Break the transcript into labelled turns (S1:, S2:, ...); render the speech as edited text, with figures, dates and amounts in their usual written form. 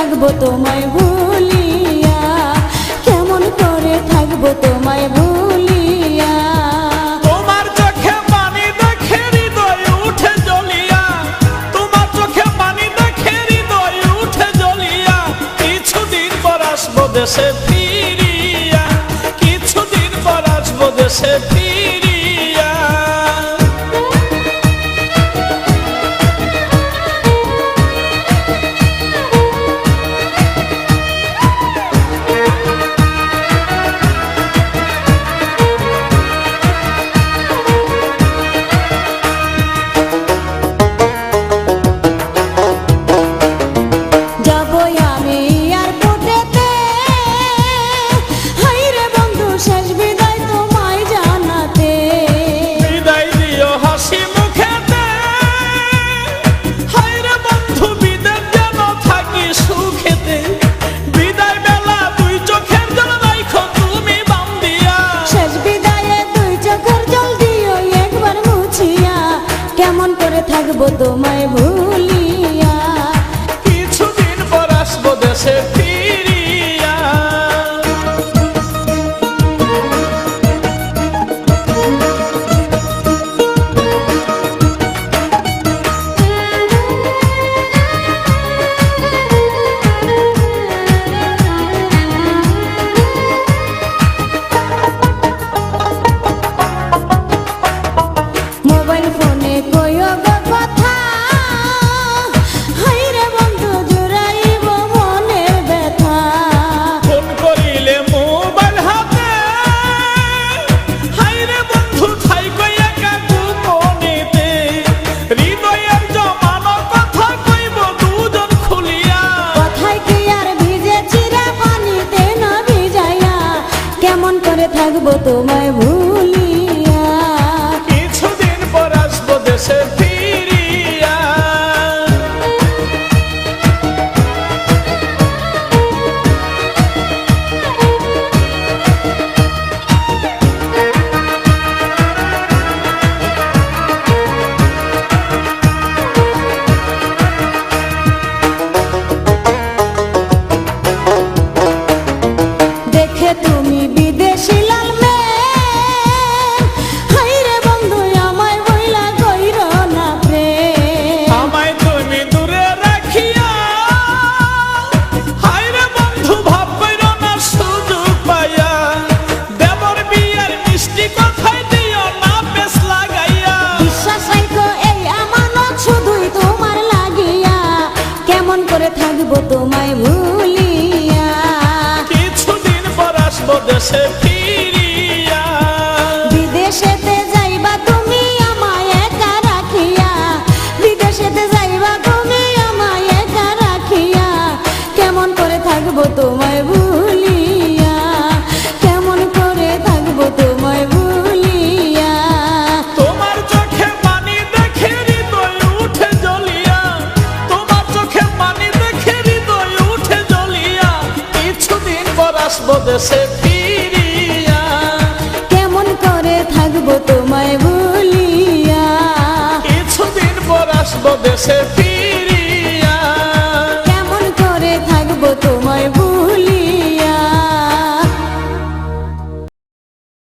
S1: থাকবো তোমায় ভুলিয়া, কেমন করে থাকবো তোমায় ভুলিয়া।
S2: তোমার চোখে পানি দেখে হৃদয় উঠে জ্বলিয়া, তোমার চোখে পানি দেখে হৃদয় উঠে জ্বলিয়া। কিছুদিন পর আসবো দেশে ফিরিয়া, কিছুদিন পর আসবো দেশে ফিরিয়া।
S1: কেমন করে থাকবো তোমায় ভুলিয়া,
S2: কিছুদিন পর আসবো দেশে ফিরিয়া।
S1: মোবাইল ফোনে কইও গো কথা, হাইরে বন্ধু জুড়াইব মনের ব্যথা।
S2: ফোন করিলে মোবাইল হাতে, হাইরে বন্ধু থাইকো একা গোপনেতে। হৃদয়ের জমানো কথা কইব দুজন খুলিয়া,
S1: কথায় কি আর ভিজে চিরা পানিতে না ভিজাইয়া। কেমন করে থাকবো তোমায় ভুলিয়া,
S2: কিছুদিন পর আসবো দেশে ফিরিয়া।
S1: দেখে তুমি বিদেশি লাল মেয়ে, হাইরে বন্ধু আমায় বইলা কইর না প্রেম।
S2: আমায় তুমি দূরে রাখিয়া, হায়রে বন্ধু ভাব কইরো না সুযোগ পাইয়া। দেবর বিয়ের মিষ্টি কথাই দিও না পেছ লাগাইয়া।
S1: বিশ্বাস রাখো এই আমানত শুধুই তোমার লাগিয়া, কেমন করে থাকবো তোমায় ভুলিয়া,
S2: কিছুদিন পর আসবো দেশে ফিরিয়া।
S1: বিদেশেতে যাইবা তুমি আমায় একা রাখিয়া, বিদেশেতে যাইবা তুমি আমায় একা রাখিয়া। কেমন করে থাকবো তোমায় ভুলিয়া, কেমন করে থাকবো তোমায় ভুলিয়া।
S2: তোমার চোখে পানি দেখে হৃদয় উঠে জ্বলিয়া, তোমার চোখে পানি দেখে হৃদয় উঠে জ্বলিয়া। কিছুদিন পর আসবো দেশে ফিরিয়া,
S1: কেমন করে থাকবো তোমায় ভুলিয়া,
S2: কিছুদিন পর আসবো দেশে ফিরিয়া।
S1: কেমন করে থাকবো তোমায়